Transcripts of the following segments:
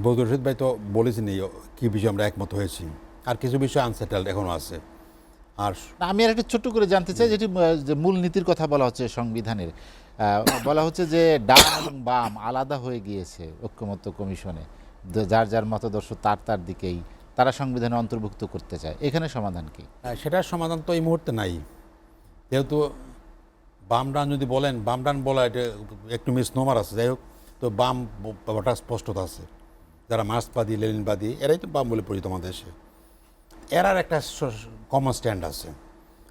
বদরুল রশিদ ভাই তো বলেছেনই কি বিষয়ে আমরা একমত হয়েছি, আর কিছু বিষয় আনসেটেলড এখনো আছে। আর না, আমি আর একটা ছোট্ট করে জানতে চাই, যেটি যে মূল নীতির কথা বলা হচ্ছে সংবিধানের, বলা হচ্ছে যে ডান এবং বাম আলাদা হয়ে গিয়েছে ঐক্যমত্য কমিশনে, যার যার মতাদর্শ তার তার দিকেই তারা সংবিধানে অন্তর্ভুক্ত করতে চায়। এখানে সমাধান কি? সেটার সমাধান তো এই মুহূর্তে নাই, যেহেতু বাম ডান যদি বলেন, বাম ডান বলা এটা একটু মিসনোমার আছে। যাই হোক, তো বাম ব্যাপারটা স্পষ্টতা আছে। যারা মার্ক্সবাদী লেনিনবাদী এরাই তো বাম বলে পরিচিত আমাদের দেশে। এরার একটা কমন স্ট্যান্ড আছে।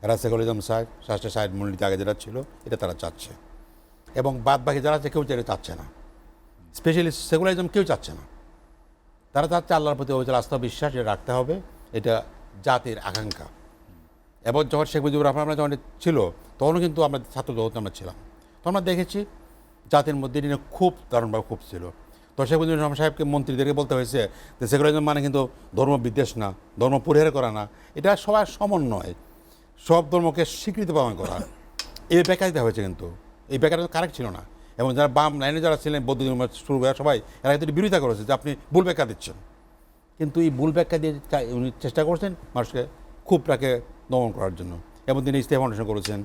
এরা সেকুলারিজম চায়, রাষ্ট্রের সাইড মূলনীতি আগে যেটা ছিল এটা তারা চাচ্ছে, এবং বাদ বাকি যারা আছে কেউ এটা চাচ্ছে না। স্পেশালি সেকুলারিজম কেউ চাচ্ছে না। তারা চাচ্ছে আল্লাহর প্রতি অবিচল আস্থা বিশ্বাস এটা রাখতে হবে, এটা জাতির আকাঙ্ক্ষা। এবং যখন শেখ মুজিবুর রহমান যখন ছিল তখনও কিন্তু আমরা ছাত্র জগতে আমরা ছিলাম, তো আমরা দেখেছি জাতির মধ্যে এটা খুব দারুণভাবে খুব ছিল। তো শেখ মুজিবুর রহমান সাহেবকে মন্ত্রীদেরকে বলতে হয়েছে যে সেকুলারিজম মানে কিন্তু ধর্ম বিদ্বেষ না, ধর্ম পরিহার করা না, এটা সবার সমন্বয়, সব ধর্মকে স্বীকৃতি প্রদান করা। এই ব্যাখ্যা দিতে হয়েছে, কিন্তু এই ব্যাখ্যাটা কারেক্ট ছিল না। এবং যারা বাম লাইনে যারা ছিলেন বৌদ্ধ ধর্ম শুরু করে সবাই এরা কিন্তু বিরোধিতা করেছে যে আপনি ভুল ব্যাখ্যা দিচ্ছেন। কিন্তু এই ভুল ব্যাখ্যা দিয়ে উনি চেষ্টা করছেন মানুষকে ক্ষোভটাকে দমন করার জন্য। এবং তিনি ইস্তেফা ফাউন্ডেশন করেছেন,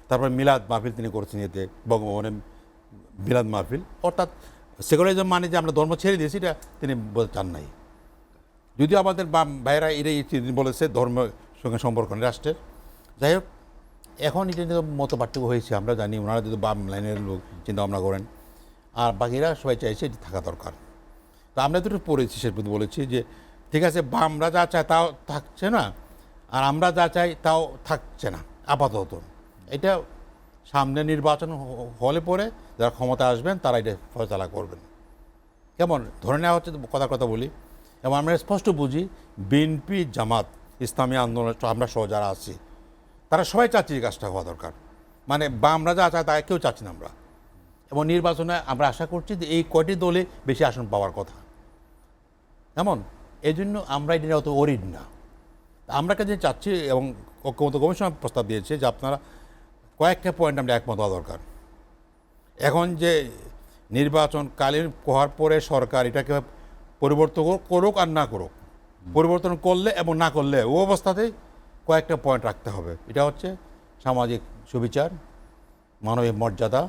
তারপর মিলাদ মাহফিল তিনি করেছেন, এতে বঙ্গভবনে মিলাদ মাহফিল। অর্থাৎ সেকুলারিজম মানে যে আমরা ধর্ম ছেড়ে দিয়েছি এটা তিনি বলতে চান নাই। যদিও আমাদের বাম ভাইয়েরা এটাই বলেছে ধর্মের সঙ্গে সম্পর্ক নেই রাষ্ট্রের। যাই হোক, এখন এটা নিয়ে মত পার্থক্য হয়েছে, আমরা জানি ওনারা যদি বাম লাইনের লোক চিন্তা ভাবনা করেন, আর বাকিরা সবাই চাইছে এটি থাকা দরকার। তো আমরা তো একটু পড়েছি, সে বলেছি যে ঠিক আছে বামরা যা চায় তাও থাকছে না, আর আমরা যা চাই তাও থাকছে না আপাতত। এটা সামনে নির্বাচন হলে পরে যারা ক্ষমতা আসবেন তারা এটা ফয়সালা করবেন। কেমন ধরে নেওয়া হচ্ছে, কথা বলি, এবং আমরা স্পষ্ট বুঝি বিএনপি জামাত ইসলামী আন্দোলন আমরা সহ যারা আছি তারা সবাই চাচ্ছি এই কাজটা হওয়া দরকার। মানে বামরা যা চায় তা কেউ চাচ্ছি না আমরা। এবং নির্বাচনে আমরা আশা করছি যে এই কয়টি দলে বেশি আসন পাওয়ার কথা। এমন এই জন্য আমরা এটা অত ওরিড না। আমরা কাজে চাচ্ছি, এবং ঐক্যমত্য কমিশন প্রস্তাব দিয়েছে যে আপনারা কয়েকটা পয়েন্ট আমরা একমত হওয়া দরকার। এখন যে নির্বাচনকালীন হওয়ার পরে সরকার এটাকে পরিবর্তন করুক আর না করুক, পরিবর্তন করলে এবং না করলে ও অবস্থাতেই কয়েকটা পয়েন্ট রাখতে হবে। এটা হচ্ছে সামাজিক সুবিচার, মানবিক মর্যাদা,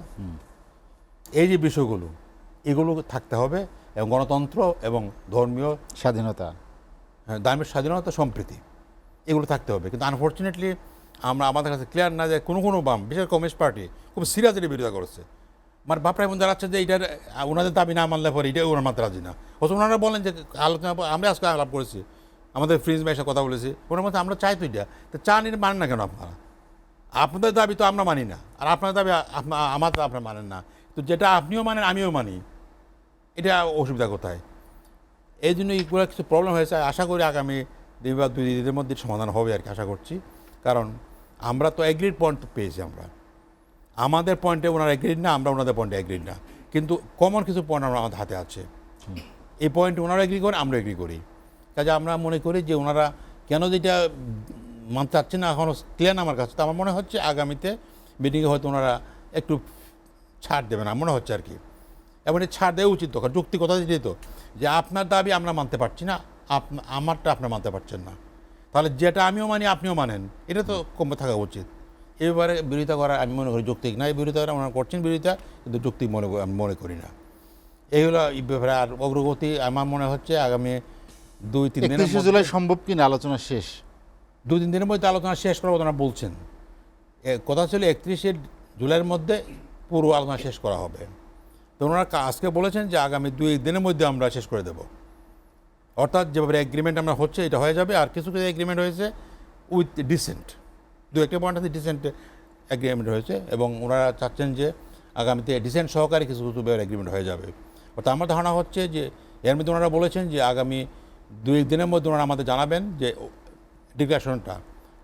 এই যে বিষয়গুলো এগুলো থাকতে হবে, এবং গণতন্ত্র এবং ধর্মীয় স্বাধীনতা, ধার্মিক স্বাধীনতা, সম্প্রীতি, এগুলো থাকতে হবে। কিন্তু আনফর্চুনেটলি আমাদের কাছে ক্লিয়ার না যে কোনো বাম, বিশেষ কমিউনিস্ট পার্টি খুব সিরিয়াসলি বিরোধিতা করেছে। মানে বাপরা এমন দাঁড়াচ্ছে যে এইটার ওনাদের দাবি না মানলে পরে এটাই ওনার মাত্রা রাজি না। অথচ ওনারা বলেন যে আলোচনা আমরা আজকে আলাপ করেছি, আমাদের ফ্রিজ ভাইয়ের সাথে কথা বলেছি, ওনার মধ্যে আমরা চাই তো এটা, তো চা নিয়ে মানেন না কেন আপনারা? আপনাদের দাবি তো আমরা মানি না, আর আপনার দাবি আমার তো আপনারা মানেন না, তো যেটা আপনিও মানেন আমিও মানি, এটা অসুবিধা কোথায়? এই জন্য এইগুলো কিছু প্রবলেম হয়েছে। আশা করি আগামী দিন বা 2 দিনের মধ্যে সমাধান হবে আর কি আশা করছি। কারণ আমরা তো এগ্রিড পয়েন্ট পেয়েছি, আমরা আমাদের পয়েন্টে ওনারা এগ্রিড না, আমরা ওনাদের পয়েন্টে এগ্রিড না, কিন্তু কমন কিছু পয়েন্ট আমরা আমাদের হাতে আছে। এই পয়েন্টে ওনারা এগ্রি করে, আমরা এগ্রি করি। কাজে আমরা মনে করি যে ওনারা কেন যেটা মানতে চাচ্ছে না এখনও ক্লিয়ার না আমার কাছে। তো আমার মনে হচ্ছে আগামীতে মিটিংয়ে হয়তো ওনারা একটু ছাড় দেবে না মনে হচ্ছে আর কি। এবং এই ছাড় দেওয়া উচিত, তখন যুক্তিকতা যেত যে আপনার দাবি আমরা মানতে পারছি না, আমারটা আপনারা মানতে পারছেন না, তাহলে যেটা আমিও মানি আপনিও মানেন, এটা তো কমে থাকা উচিত। এবারে বিরোধিতা করা আমি মনে করি যৌক্তিক না। এই বিরোধিতা ওনারা করছেন বিরোধিতা, কিন্তু যৌক্তিক আমি মনে করি না। এই হলো এই ব্যাপারে। আর অগ্রগতি আমার মনে হচ্ছে আগামী 2-3 দিনের 31 জুলাই সম্ভব কিনা আলোচনা শেষ? 2-3 দিনের মধ্যে আলোচনা শেষ করার কথা বলছেন। কথা ছিল 31 জুলাইয়ের মধ্যে পুরো আলোচনা শেষ করা হবে। তো ওনারা আজকে বলেছেন যে আগামী 2 দিনের মধ্যে আমরা শেষ করে দেব। অর্থাৎ যেভাবে এগ্রিমেন্ট আমরা হচ্ছে এটা হয়ে যাবে। আর কিছু কিছু এগ্রিমেন্ট হয়েছে উইথ ডিসেন্ট, 2-1টা পয়েন্ট আছে ডিসেন্ট এগ্রিমেন্ট হয়েছে, এবং ওনারা চাচ্ছেন যে আগামীতে ডিসেন্ট সহকারে কিছু কিছু এগ্রিমেন্ট হয়ে যাবে। অর্থাৎ আমার ধারণা হচ্ছে যে এর মধ্যে ওনারা বলেছেন যে আগামী 2 দিনের মধ্যে ওনারা আমাদের জানাবেন যে ডিক্লারেশনটা,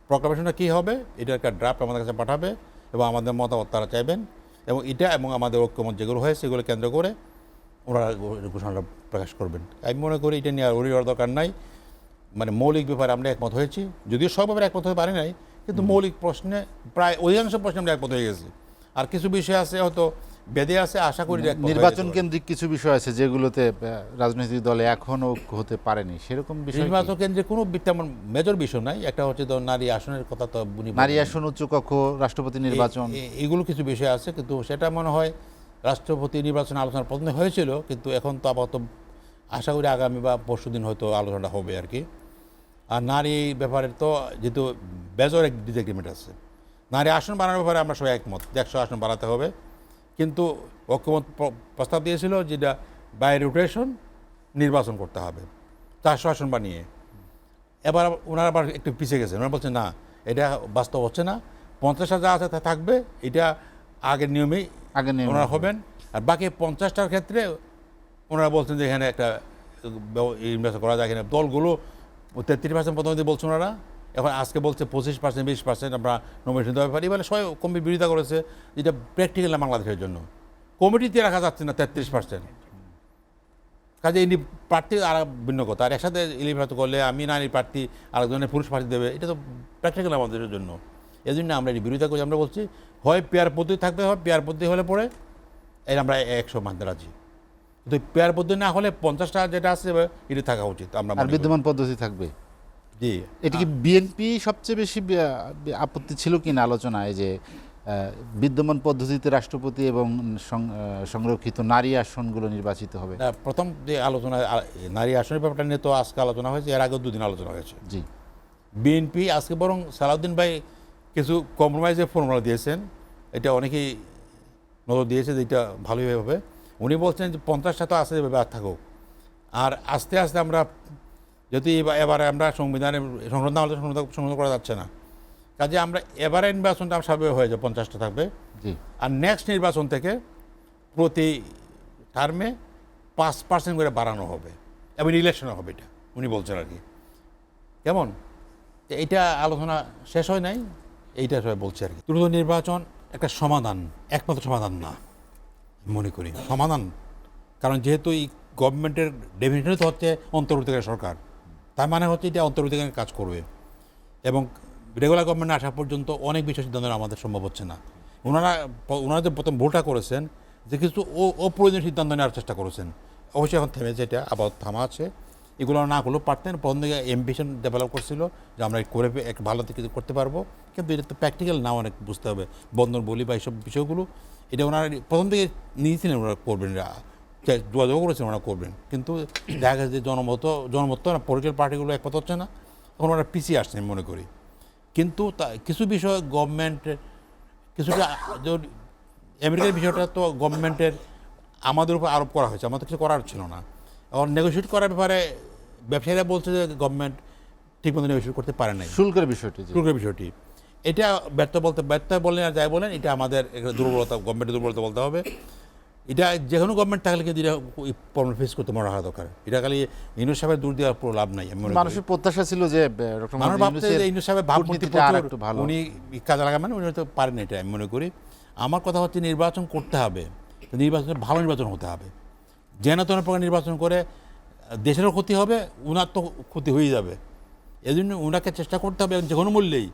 প্রোক্লামেশনটা কী হবে, এটা একটা ড্রাফট আমাদের কাছে পাঠাবে, এবং আমাদের মতামত তারা চাইবেন, এবং এটা এবং আমাদের ঐক্যমত যেগুলো হয়েছে সেগুলো কেন্দ্র করে ওনারা ঘোষণাটা প্রকাশ করবেন। আমি মনে করি এটা নিয়ে আর ওরি হওয়ার দরকার নাই। মানে মৌলিক ব্যাপারে আমরা একমত হয়েছি, যদিও সব ব্যাপারে একমত হতে পারি নাই, কিন্তু মৌলিক প্রশ্নে প্রায় অধিকাংশ প্রশ্নে আমরা একমত হয়ে গেছি। আর কিছু বিষয় আছে হয়তো বেঁধে আছে, আশা করি যে হয়ে নির্বাচন যেতে পারে। কেন্দ্রিক কিছু বিষয় আছে যেগুলোতে রাজনৈতিক দলে এখনো ঐক্য হতে পারেনি, সেরকম বিষয় কি? নির্বাচন কেন্দ্রে কোনো তেমন মেজর বিষয় নাই। একটা হচ্ছে তো নারী আসনের কথা তো উনি নারী আসন, উচ্চকক্ষ, রাষ্ট্রপতি নির্বাচন, এগুলো কিছু বিষয় আছে, কিন্তু সেটা মনে হয় রাষ্ট্রপতি নির্বাচন আলোচনা প্রথমে হয়েছিল, কিন্তু এখন তো আপাতত আশা করি আগামী বা পরশুদিন হয়তো আলোচনাটা হবে আর কি। আর নারী ব্যাপারে তো যেহেতু বেজর এক ডিসএগ্রিমেন্ট আছে, নারী আসন বাড়ানোর ব্যাপারে আমরা সবাই একমত, 100 আসন বাড়াতে হবে, কিন্তু ঐক্যমত প্রস্তাব দিয়েছিল যেটা বাই রোটেশন নির্বাচন করতে হবে 400 আসন বানিয়ে। এবার ওনারা আবার একটু পিছিয়ে গেছেন, ওনারা বলছেন না, এটা বাস্তব হচ্ছে না, 50 যা আছে তা থাকবে, এটা আগের নিয়মেই আগে নিয়ম ওনারা হবেন। আর বাকি 50টার ক্ষেত্রে ওনারা বলছেন যে এখানে একটা ইনভেস্ট করা যায়, এখানে দলগুলো 33% প্রথমে বলছে ওনারা, এখন আজকে বলছে 25%, 20% আমরা নমিনেশন দেওয়া পারি, মানে সবাই কমিটি বিরোধিতা করেছে, যেটা প্র্যাকটিক্যাল না বাংলাদেশের জন্য। কমিটিতে রাখা যাচ্ছে না 33%, কাজে এই প্রার্থী আর ভিন্ন কথা, আর একসাথে ইলিভাত করলে আমি নারী প্রার্থী আরেকজনের পুরুষ প্রার্থী দেবে, এটা তো প্র্যাকটিক্যাল আমাদের জন্য। এই জন্য আমরা এটি বিরোধিতা করি, আমরা বলছি হয় পেয়ার পদ্ধতি থাকবে, হয় পেয়ার পদ্ধতি হলে পরে এই আমরা 100 মানতে রাজি, কিন্তু পেয়ার পদ্ধতি না হলে 50টা যেটা আছে এটা থাকা উচিত আমরা আর মনে করি। বিদ্যমান পদ্ধতি থাকবে। জি, এটি কি বিএনপি সবচেয়ে বেশি আপত্তি ছিল কিনা আলোচনায় যে বিদ্যমান পদ্ধতিতে রাষ্ট্রপতি এবং সংরক্ষিত নারী আসনগুলো নির্বাচিত হবে? না, প্রথম যে আলোচনা নারী আসনের ব্যাপারটা নিয়ে তো আজকে আলোচনা হয়েছে, এর আগেও 2 দিন আলোচনা হয়েছে। জি, বিএনপি আজকে বরং সালাউদ্দিন ভাই কিছু কম্প্রোমাইজের ফর্মুলা দিয়েছেন, এটা অনেকেই নজর দিয়েছে যে এটা ভালোই হবে। উনি বলছেন যে 50টা তো আছে, ব্যাপার থাকুক, আর আস্তে আস্তে আমরা যদি এবারে আমরা সংবিধানে সংশোধন না হলে সংশোধন করা যাচ্ছে না, কাজে আমরা এবারে নির্বাচনটা স্বাভাবিক হয়ে যাবে, 50টা থাকবে। জি, আর নেক্সট নির্বাচন থেকে প্রতি টার্মে 5% করে বাড়ানো হবে এবং ইলেকশন হবে, এটা উনি বলছেন আর কি। কেমন এইটা আলোচনা শেষ হয় নাই, এইটা সবাই বলছে আর কি। দ্রুত নির্বাচন একটা সমাধান, একমাত্র সমাধান না মনে করি সমাধান, কারণ যেহেতু এই গভর্নমেন্টের ডেফিনেশনই তো হচ্ছে অন্তর্বর্তীকালীন সরকার, তার মানে হচ্ছে এটা অন্তর্বর্তীকালীন কাজ করবে, এবং রেগুলার গভর্নমেন্ট আসা পর্যন্ত অনেক বিষয় সিদ্ধান্ত আমাদের সম্ভব হচ্ছে না। ওনারা যে প্রথম ভুলটা করেছেন যে কিছু অপ্রয়োজনীয় সিদ্ধান্ত নেওয়ার চেষ্টা করেছেন, অবশ্যই এখন থেমেছে, এটা আবার থামা আছে, এগুলো না করলেও পারতেন। প্রথম দিকে অ্যাম্বিশন ডেভেলপ করছিল যে আমরা করে এক ভালো থেকে করতে পারবো, কিন্তু এটা তো প্র্যাকটিক্যাল না, অনেক বুঝতে হবে, বন্ধন বলি বা এইসব বিষয়গুলো, এটা ওনারা প্রথম থেকে নিয়েছিলেন, ওনারা করবেন, যোগাযোগ করেছেন ওনারা করবেন, কিন্তু দেখা গেছে যে জনমত না, পলিটিক্যাল পার্টিগুলো একমত হচ্ছে না, এখন ওনারা পিছিয়ে আসছেন মনে করি। কিন্তু কিছু বিষয় গভর্নমেন্টের কিছুটা, আমেরিকার বিষয়টা তো গভর্নমেন্টের আমাদের উপর আরোপ করা হয়েছে, আমাদের কিছু করার ছিল না। এখন নেগোশিয়েট করার ব্যাপারে ব্যবসায়ীরা বলছে যে গভর্নমেন্ট ঠিকমতো নেগোশিয়েট করতে পারে নাই, শুল্কের বিষয়টি। জি, শুল্কের বিষয়টি, এটা ব্যর্থ বললেন আর যাই বলেন, এটা আমাদের একটা দুর্বলতা, গভর্নমেন্টের দুর্বলতা বলতে হবে। এটা যে কোনো গভর্নমেন্ট থাকলে কিন্তু এটা প্রবলেম ফেস করতে মনে রাখা দরকার, এটা খালি ইউনুস সাহেবের দূর দেওয়ার পুরো লাভ নাই। মানুষের প্রত্যাশা ছিল যে ডক্টর মানুষ ভাবছে যে ইউনুস সাহেবের ভাবমূর্তি কূটনীতিটা আরেকটু ভালো। উনি কাজে লাগাবেন, উনি হয়তো পারেন এটা আমি মনে করি। আমার কথা হচ্ছে নির্বাচন করতে হবে, নির্বাচনে ভালো নির্বাচন হতে হবে, যেন তেন প্রকার নির্বাচন করে দেশেরও ক্ষতি হবে, উনার তো ক্ষতি হয়ে যাবে। এই জন্য ওনাকে চেষ্টা করতে হবে যে কোনো মূল্যেই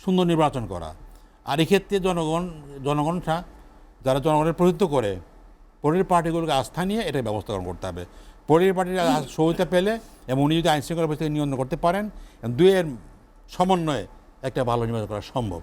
সুন্দর নির্বাচন করা। আর এক্ষেত্রে জনগণটা যারা জনগণের প্রতিনিধিত্ব করে, পলিটিক্যাল পার্টিগুলোকে আস্থা নিয়ে এটার ব্যবস্থা করতে হবে। পলিটিক্যাল পার্টির সহযোগিতা পেলে এবং উনি যদি আইনশৃঙ্খলা পরিস্থিতি নিয়ন্ত্রণ করতে পারেন, দুইয়ের সমন্বয়ে একটা ভালো নির্বাচন করা সম্ভব।